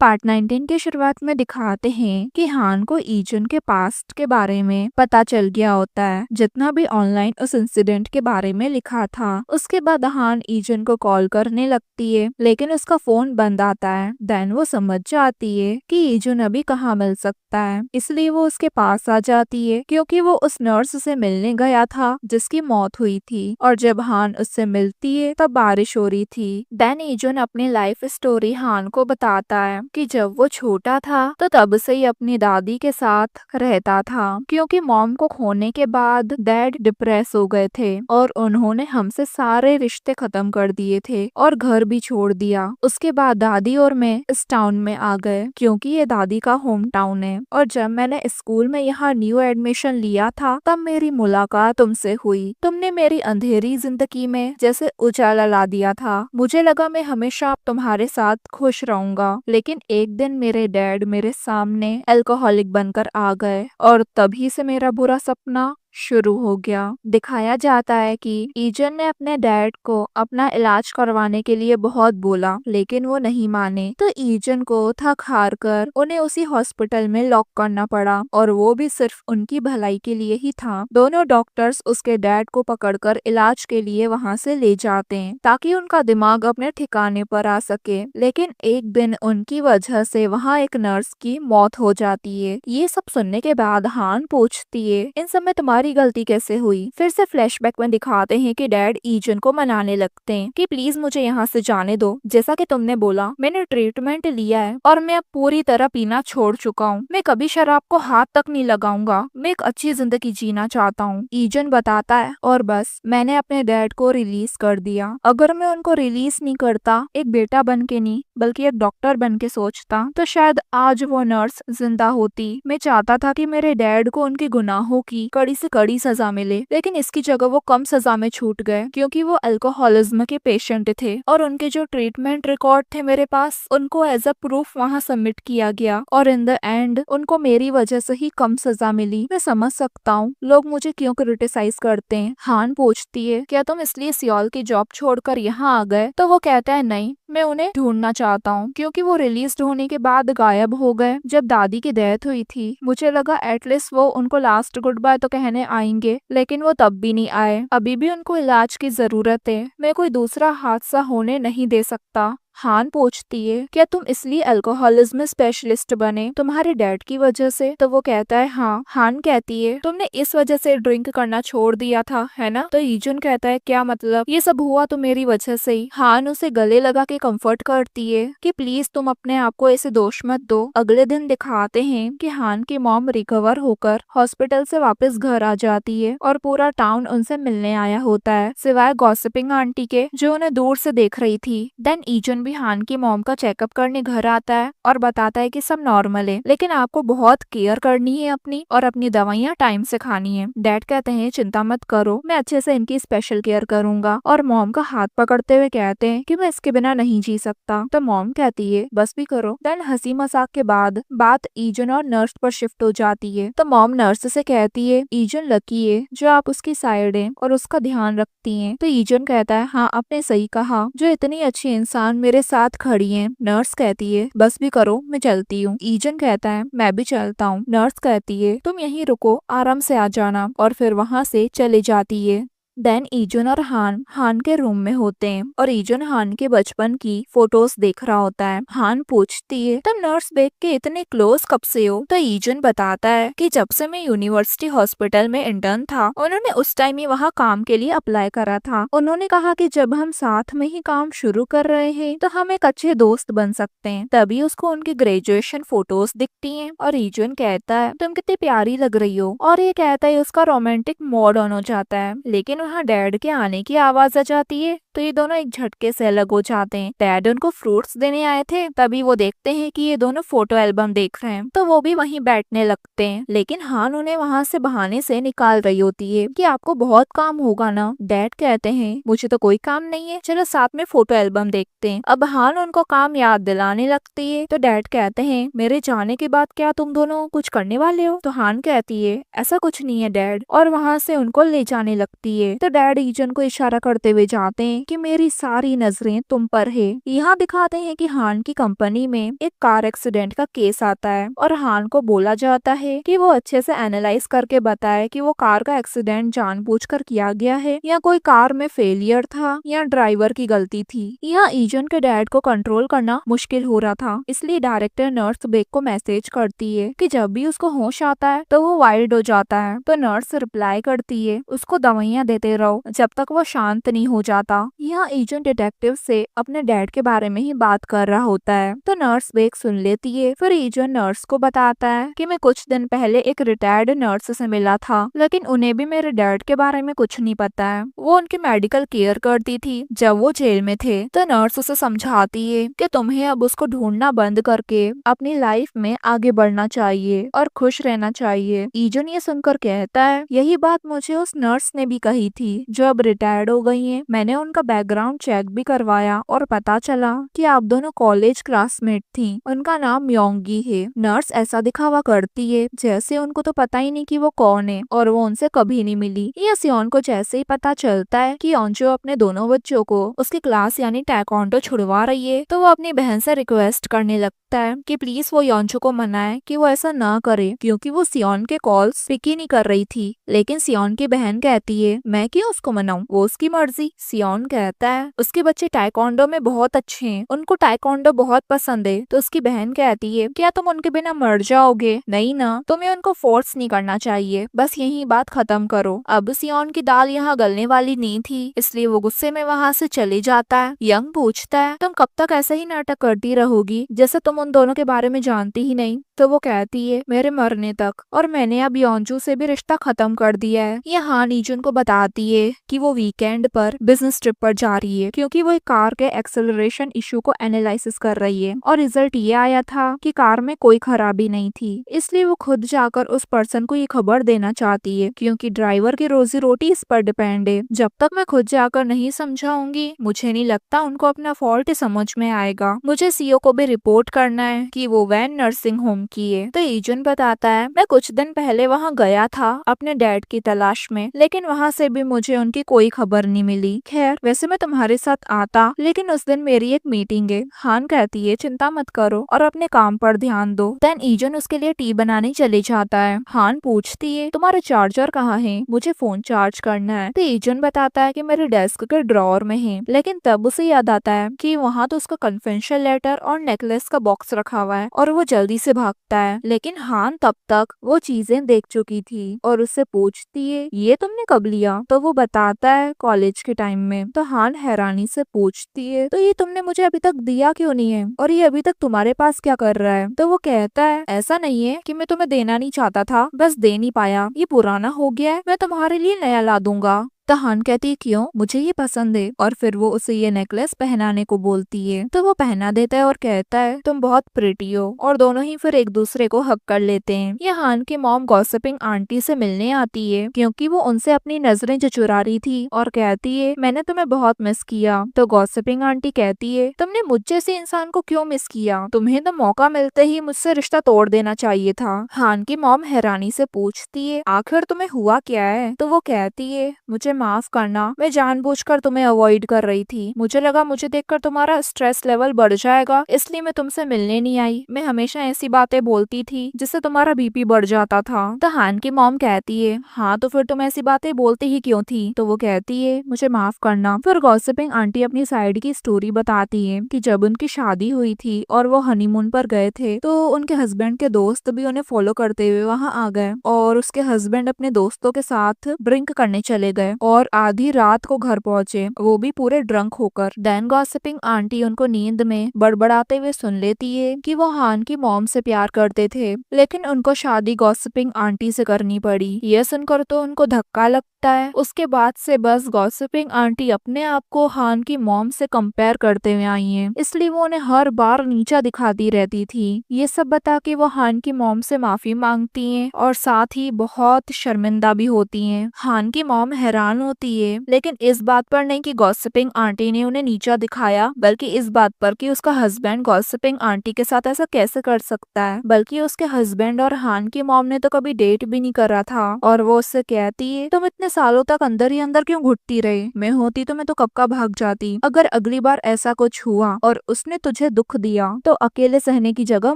Part 19 की शुरुआत में दिखाते हैं कि हान को ईजुन के पास्ट के बारे में पता चल गया होता है, जितना भी ऑनलाइन उस इंसिडेंट के बारे में लिखा था। उसके बाद हान ईजुन को कॉल करने लगती है, लेकिन उसका फोन बंद आता है। देन वो समझ जाती है कि ईजुन अभी कहाँ मिल सकता है, इसलिए वो उसके पास आ जाती है, क्योंकि वो उस नर्स से मिलने गया था जिसकी मौत हुई थी। और जब हान उससे मिलती है तब बारिश हो रही थी। देन ईजुन अपनी लाइफ स्टोरी हान को बताता है कि जब वो छोटा था तो तब से ही अपनी दादी के साथ रहता था, क्योंकि मॉम को खोने के बाद डैड डिप्रेस हो गए थे और उन्होंने हमसे सारे रिश्ते खत्म कर दिए थे और घर भी छोड़ दिया। उसके बाद दादी और मैं इस टाउन में आ गए, क्योंकि ये दादी का होम टाउन है। और जब मैंने स्कूल में यहाँ न्यू एडमिशन लिया था तब मेरी मुलाकात तुमसे हुई। तुमने मेरी अंधेरी जिंदगी में जैसे उजाला ला दिया था। मुझे लगा मैं हमेशा तुम्हारे साथ खुश रहूंगा, लेकिन एक दिन मेरे डैड मेरे सामने अल्कोहलिक बनकर आ गए और तभी से मेरा बुरा सपना शुरू हो गया। दिखाया जाता है कि ईजन ने अपने डैड को अपना इलाज करवाने के लिए बहुत बोला, लेकिन वो नहीं माने। तो ईजन को थक हार कर उन्हें उसी हॉस्पिटल में लॉक करना पड़ा, और वो भी सिर्फ उनकी भलाई के लिए ही था। दोनों डॉक्टर्स उसके डैड को पकड़कर इलाज के लिए वहाँ से ले जाते हैं, ताकि उनका दिमाग अपने ठिकाने पर आ सके। लेकिन एक दिन उनकी वजह से वहाँ एक नर्स की मौत हो जाती है। ये सब सुनने के बाद हान पूछती है, इन सब में तुम्हारी गलती कैसे हुई? फिर से फ्लैशबैक में दिखाते हैं कि डैड ईजन को मनाने लगते हैं कि प्लीज मुझे यहाँ से जाने दो। जैसा कि तुमने बोला, मैंने ट्रीटमेंट लिया है और मैं अब पूरी तरह पीना छोड़ चुका हूँ। मैं कभी शराब को हाथ तक नहीं लगाऊंगा। मैं एक अच्छी जिंदगी जीना चाहता हूँ। ईजन बताता है, और बस मैंने अपने डैड को रिलीज कर दिया। अगर मैं उनको रिलीज नहीं करता, एक बेटा बन के नहीं बल्कि एक डॉक्टर बन के सोचता, तो शायद आज वो नर्स जिंदा होती। मैं चाहता था कि मेरे डैड को उनके गुनाहों की कड़ी से कड़ी सजा मिले, लेकिन इसकी जगह वो कम सजा में छूट गए, क्योंकि वो अल्कोहलिज्म के पेशेंट थे और उनके जो ट्रीटमेंट रिकॉर्ड थे मेरे पास, उनको एज अ प्रूफ वहाँ सबमिट किया गया, और इन द एंड उनको मेरी वजह से ही कम सजा मिली। मैं समझ सकता हूँ लोग मुझे क्यों क्रिटिसाइज करते हैं। हान पूछती है, क्या तुम इसलिए सियोल की जॉब छोड़कर यहाँ आ गए? तो वो कहता है, नहीं, मैं उन्हें ढूंढना चाहता हूँ, क्योंकि वो रिलीज होने के बाद गायब हो गए। जब दादी की डेथ हुई थी मुझे लगा एटलीस्ट वो उनको लास्ट गुड बाय तो कहने आएंगे, लेकिन वो तब भी नहीं आए। अभी भी उनको इलाज की जरूरत है। मैं कोई दूसरा हादसा होने नहीं दे सकता। हान पूछती है, क्या तुम इसलिए अल्कोहलिज्म स्पेशलिस्ट बने तुम्हारे डैड की वजह से? तो वो कहता है, हाँ। हान कहती है, तुमने इस वजह से ड्रिंक करना छोड़ दिया था, है ना? तो ईजुन कहता है, क्या मतलब? ये सब हुआ तो मेरी वजह से ही। हान उसे गले लगा के कंफर्ट करती है कि प्लीज तुम अपने आप को ऐसे दोष मत दो। अगले दिन दिखाते हैं कि हान की मॉम रिकवर होकर हॉस्पिटल से वापस घर आ जाती है और पूरा टाउन उनसे मिलने आया होता है, सिवाय गॉसिपिंग आंटी के, जो उन्हें दूर से देख रही थी। देन ईजुन भी हान की मॉम का चेकअप करने घर आता है और बताता है कि सब नॉर्मल है, लेकिन आपको बहुत केयर करनी है अपनी, और अपनी दवाइयाँ टाइम से खानी है। डैड कहते हैं, चिंता मत करो, मैं अच्छे से इनकी स्पेशल केयर करूंगा। और मॉम का हाथ पकड़ते हुए कहते हैं कि मैं इसके बिना नहीं जी सकता। तो मॉम कहती है, बस भी करो। देन हंसी मजाक के बाद बात ईजुन और नर्स पर शिफ्ट हो जाती है। तो मॉम नर्स से कहती है, ईजुन लकी है जो आप उसकी साइड है और उसका ध्यान रखती है। तो ईजुन कहता है, हाँ, आपने सही कहा, जो इतनी अच्छी इंसान मेरे साथ खड़ी है। नर्स कहती है, बस भी करो, मैं चलती हूँ। ईजन कहता है, मैं भी चलता हूँ। नर्स कहती है, तुम यहीं रुको, आराम से आ जाना, और फिर वहाँ से चले जाती है। देन ईजुन और हान के रूम में होते हैं और ईजुन हान के बचपन की फोटोज देख रहा होता है। हान पूछती है, तुम नर्स बेग के इतने क्लोज कब से हो? तो ईजुन बताता है कि जब से मैं यूनिवर्सिटी हॉस्पिटल में इंटर्न था, उन्होंने उस टाइम ही वहाँ काम के लिए अप्लाई करा था। उन्होंने कहा कि जब हम साथ में ही काम शुरू कर रहे हैं तो हम एक अच्छे दोस्त बन सकते हैं। तभी उसको उनकी ग्रेजुएशन फोटोज दिखती हैं और ईजुन कहता है, तुम कितनी प्यारी लग रही हो, और ये कहता है उसका रोमांटिक मोड ऑन हो जाता है। लेकिन वहाँ डैड के आने की आवाज आ जाती है, तो ये दोनों एक झटके से अलग हो जाते हैं। डैड उनको फ्रूट्स देने आए थे, तभी वो देखते हैं कि ये दोनों फोटो एल्बम देख रहे हैं, तो वो भी वहीं बैठने लगते हैं। लेकिन हान उन्हें वहाँ से बहाने से निकाल रही होती है कि आपको बहुत काम होगा ना। डैड कहते हैं, मुझे तो कोई काम नहीं है, चलो साथ में फोटो एल्बम देखते हैं। अब हान उनको काम याद दिलाने लगती है, तो डैड कहते हैं, मेरे जाने के बाद क्या तुम दोनों कुछ करने वाले हो? तो हान कहती है, ऐसा कुछ नहीं है डैड, और वहाँ से उनको ले जाने लगती है। तो डैड ईजन को इशारा करते हुए जाते हैं कि मेरी सारी नजरें तुम पर है। यहाँ दिखाते हैं कि हान की कंपनी में एक कार एक्सीडेंट का केस आता है और हान को बोला जाता है कि वो अच्छे से एनालाइज करके बताए कि वो कार का एक्सीडेंट जानबूझकर किया गया है या कोई कार में फेलियर था या ड्राइवर की गलती थी। यहाँ ईजन के डैड को कंट्रोल करना मुश्किल हो रहा था, इसलिए डायरेक्टर नर्स बेक को मैसेज करती है कि जब भी उसको होश आता है तो वो वाइल्ड हो जाता है। तो नर्स रिप्लाई करती है उसको दवाइयाँ देते रहो जब तक वो शांत नहीं हो जाता। यहाँ एजेंट डिटेक्टिव से अपने डैड के बारे में ही बात कर रहा होता है तो नर्स बेक सुन लेती है। फिर एजेंट नर्स को बताता है कि मैं कुछ दिन पहले एक रिटायर्ड नर्स से मिला था, लेकिन उन्हें भी मेरे डैड के बारे में कुछ नहीं पता है। वो उनकी मेडिकल केयर करती थी जब वो जेल में थे। तो नर्स उसे समझाती है कि तुम्हें अब उसको ढूंढना बंद करके अपनी लाइफ में आगे बढ़ना चाहिए और खुश रहना चाहिए। ईजन ये सुनकर कहता है यही बात मुझे उस नर्स ने भी कही थी जो अब रिटायर्ड हो गई है। मैंने उनका बैकग्राउंड चेक भी करवाया और पता चला कि आप दोनों कॉलेज क्लासमेट थी। उनका नाम योंगी है। नर्स ऐसा दिखावा करती है जैसे उनको तो पता ही नहीं कि वो कौन है और वो उनसे कभी नहीं मिली। ये सियोन को जैसे ही पता चलता है कि योंजो अपने दोनों बच्चों को उसकी क्लास यानी टैekwondo छुड़वा रही है तो वो अपनी बहन से रिक्वेस्ट करने लगता है कि प्लीज वो योंजो को मनाए कि वो ऐसा ना करे, क्योंकि वो सियोन के कॉल्स पिक ही नहीं कर रही थी। लेकिन सियोन की बहन कहती है मैं क्यों उसको मनाऊं, वो उसकी मर्जी। सियोन कहता है उसके बच्चे टैekwondo में बहुत अच्छे हैं, उनको टैekwondo बहुत पसंद है। तो उसकी बहन कहती है क्या तुम उनके बिना मर जाओगे? नहीं ना, तुम्हें उनको फोर्स नहीं करना चाहिए, बस यही बात खत्म करो। अब सियोन की दाल यहाँ गलने वाली नहीं थी, इसलिए वो गुस्से में वहाँ से चले जाता है। यंग पूछता है तुम कब तक ऐसे ही नाटक करती रहोगी जैसे तुम उन दोनों के बारे में जानती ही नहीं? तो वो कहती है मेरे मरने तक, और मैंने अब योंजू से भी रिश्ता खत्म कर दिया है। ये हान ईजुन को बताती है कि वो वीकेंड पर बिजनेस ट्रिप पर जा रही है क्योंकि वो एक कार के एक्सेलरेशन इशू को एनालिसिस कर रही है और रिजल्ट ये आया था कि कार में कोई खराबी नहीं थी। इसलिए वो खुद जाकर उस पर्सन को ये खबर देना चाहती है क्योंकि ड्राइवर की रोजी रोटी इस पर डिपेंड है। जब तक मैं खुद जाकर नहीं समझाऊंगी मुझे नहीं लगता उनको अपना फॉल्ट समझ में आएगा। मुझे सीओ को भी रिपोर्ट करना है कि वो वैन नर्सिंग होम की है। तो ईजुन बताता है मैं कुछ दिन पहले वहाँ गया था अपने डैड की तलाश में, लेकिन वहाँ से भी मुझे उनकी कोई खबर नहीं मिली। खैर वैसे मैं तुम्हारे साथ आता, लेकिन उस दिन मेरी एक मीटिंग है। हान कहती है चिंता मत करो और अपने काम पर ध्यान दो। देन ईजुन उसके लिए टी बनाने चले जाता है। हान पूछती है तुम्हारा चार्जर कहाँ है, मुझे फोन चार्ज करना है। तो ईजुन बताता है कि मेरे डेस्क के ड्रॉअर में है, लेकिन तब उसे याद आता है कि वहाँ तो उसका कन्फेंशियल लेटर और नेकलेस का बॉक्स रखा हुआ है और वो जल्दी से भागता है। लेकिन हान तब तक वो चीजें देख चुकी थी और उससे पूछती है ये तुमने कब लिया? तो वो बताता है कॉलेज के टाइम में। तो हान हैरानी से पूछती है तो ये तुमने मुझे अभी तक दिया क्यों नहीं है और ये अभी तक तुम्हारे पास क्या कर रहा है? तो वो कहता है ऐसा नहीं है कि मैं तुम्हें देना नहीं चाहता था, बस दे नहीं पाया, ये पुराना हो गया है, मैं तुम्हारे लिए नया ला दूंगा। तो हान कहती है क्यों, मुझे ये पसंद है, और फिर वो उसे ये नेकलेस पहनाने को बोलती है। तो वो पहना देता है और कहता है तुम बहुत प्रिटी हो, और दोनों ही फिर एक दूसरे को हक कर लेते हैं। ये हान की मॉम गॉसिपिंग आंटी से मिलने आती है क्योंकि वो उनसे अपनी नजरें जो चुरा रही थी और कहती है मैंने तुम्हें बहुत मिस किया। तो गॉसिपिंग आंटी कहती है तुमने मुझ जैसे इंसान को क्यों मिस किया, तुम्हें तो मौका मिलते ही मुझसे रिश्ता तोड़ देना चाहिए था। हान की मॉम हैरानी से पूछती है आखिर तुम्हें हुआ क्या है? तो वो कहती है मुझे माफ करना, मैं जानबूझकर तुम्हें अवॉइड कर रही थी, मुझे लगा मुझे देखकर तुम्हारा स्ट्रेस लेवल बढ़ जाएगा, इसलिए मैं तुमसे मिलने नहीं आई। मैं हमेशा ऐसी बातें बोलती थी जिससे तुम्हारा बीपी बढ़ जाता था। तो हान की मॉम कहती है हाँ तो फिर तुम ऐसी बातें बोलती ही क्यों थी? तो वो कहती है मुझे माफ करना। फिर गॉसिपिंग आंटी अपनी साइड की स्टोरी बताती है कि जब उनकी शादी हुई थी और वो हनीमून पर गए थे तो उनके हस्बैंड के दोस्त भी उन्हें फॉलो करते हुए वहाँ आ गए और उसके हस्बैंड अपने दोस्तों के साथ ड्रिंक करने चले गए और आधी रात को घर पहुंचे, वो भी पूरे ड्रंक होकर। देन गॉसिपिंग आंटी उनको नींद में बड़बड़ाते हुए सुन लेती है कि वो हान की मॉम से प्यार करते थे, लेकिन उनको शादी गॉसिपिंग आंटी से करनी पड़ी। ये सुनकर तो उनको धक्का लगता है। उसके बाद से बस गॉसिपिंग आंटी अपने आप को हान की मॉम से कंपेयर करते हुए आई हैं, इसलिए वो उन्हें हर बार नीचा दिखाती रहती थी। ये सब बता के वो हान की मॉम से माफी मांगती हैं और साथ ही बहुत शर्मिंदा भी होती हैं। हान की मॉम हैरान हैरान होती है, लेकिन इस बात पर नहीं कि गॉसिपिंग आंटी ने उन्हें नीचा दिखाया, बल्कि इस बात पर कि उसका हस्बैंड गॉसिपिंग आंटी के साथ ऐसा कैसे कर सकता है। बल्कि उसके हस्बैंड और हान की मॉम ने तो कभी डेट भी नहीं करा था। और वो उससे कहती है, तुम इतने सालों तक अंदर ही अंदर क्यों घुटती रही? मैं होती तो मैं तो कब का भाग जाती। अगर अगली बार ऐसा कुछ हुआ और उसने तुझे दुख दिया तो अकेले सहने की जगह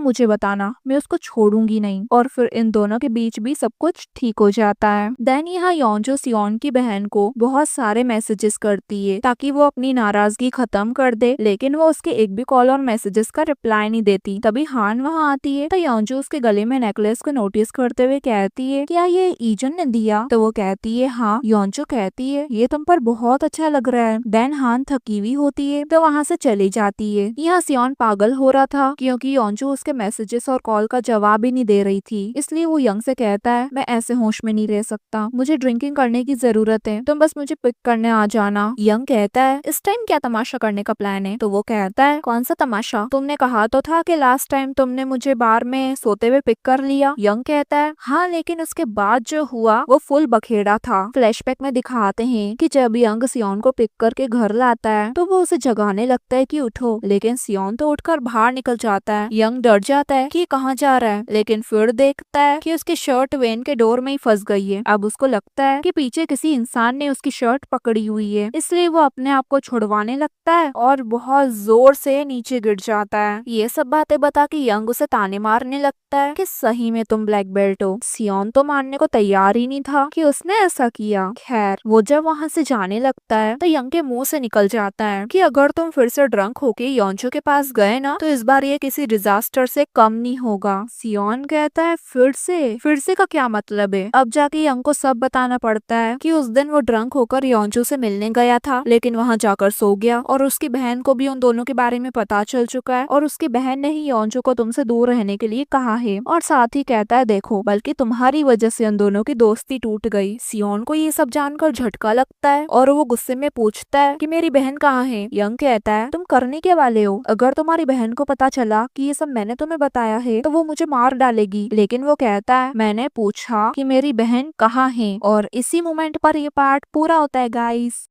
मुझे बताना, मैं उसको छोड़ूंगी नहीं। और फिर इन दोनों के बीच भी सब कुछ ठीक हो जाता है। देन यहाँ योंजो सियोन की बहन को बहुत सारे मैसेजेस करती है ताकि वो अपनी नाराजगी खत्म कर दे, लेकिन वो उसके एक भी कॉल और मैसेजेस का रिप्लाई नहीं देती। तभी हान वहाँ आती है तो योंजो उसके गले में नेकलेस को नोटिस करते हुए कहती है, क्या ये ईजन ने दिया? तो वो कहती है हाँ। योंजो कहती है, ये तुम पर बहुत अच्छा लग रहा है। देन हान थकी हुई होती है तो वहाँ से चली जाती है। यहाँ सियोन पागल हो रहा था क्योंकि योंजो उसके मैसेजेस और कॉल का जवाब ही नहीं दे रही थी। इसलिए वो यंग से कहता है, मैं ऐसे होश में नहीं रह सकता, मुझे ड्रिंकिंग करने की जरूरत है, तुम बस मुझे पिक करने आ जाना। यंग कहता है, इस टाइम क्या तमाशा करने का प्लान है? तो वो कहता है, कौन सा तमाशा? तुमने कहा तो था कि लास्ट टाइम तुमने मुझे बार में सोते हुए पिक कर लिया। यंग कहता है, हाँ लेकिन उसके बाद जो हुआ वो फुल बखेड़ा था। फ्लैशबैक में दिखाते हैं कि जब यंग सियोन को पिक करके घर लाता है तो वो उसे जगाने लगता है कि उठो, लेकिन सियोन तो उठकर बाहर निकल जाता है। यंग डर जाता है कि कहाँ जा रहा है, लेकिन फिर देखता है कि उसकी शर्ट वेन के डोर में ही फंस गई है। अब उसको लगता है कि पीछे किसी इंसान ने उसकी शर्ट पकड़ी हुई है, इसलिए वो अपने आप को छुड़वाने लगता है और बहुत जोर से नीचे गिर जाता है। ये सब बातें बता के यंग उसे ताने मारने लगता है कि सही में तुम ब्लैक बेल्ट हो। सियोन तो मानने को तैयार ही नहीं था कि उसने ऐसा किया। खैर वो जब वहाँ से जाने लगता है तो यंग के मुंह से निकल जाता है कि अगर तुम फिर से ड्रंक होके योंजो के पास गए ना तो इस बार ये किसी डिजास्टर से कम नहीं होगा। सियोन कहता है, फिर से का क्या मतलब है? अब जाके यंग को सब बताना पड़ता है कि उस दिन वो ड्रंक होकर योंजो से मिलने गया था, लेकिन वहाँ जाकर सो गया और उसकी बहन को भी उन दोनों के बारे में पता चल चुका है और उसकी बहन ने ही योंजो को तुमसे दूर रहने के लिए कहा है। और साथ ही कहता है, देखो बल्कि तुम्हारी वजह से उन दोनों की दोस्ती टूट गई। सियोन को ये सब जानकर झटका लगता है और वो गुस्से में पूछता है कि मेरी बहन कहाँ है? यंग कहता है, तुम करने के वाले हो? अगर तुम्हारी बहन को पता चला कि ये सब मैंने तुम्हें बताया है तो वो मुझे मार डालेगी। लेकिन वो कहता है, मैंने पूछा कि मेरी बहन कहाँ है। और इसी मोमेंट पर ये पार्ट पूरा होता है गाइस।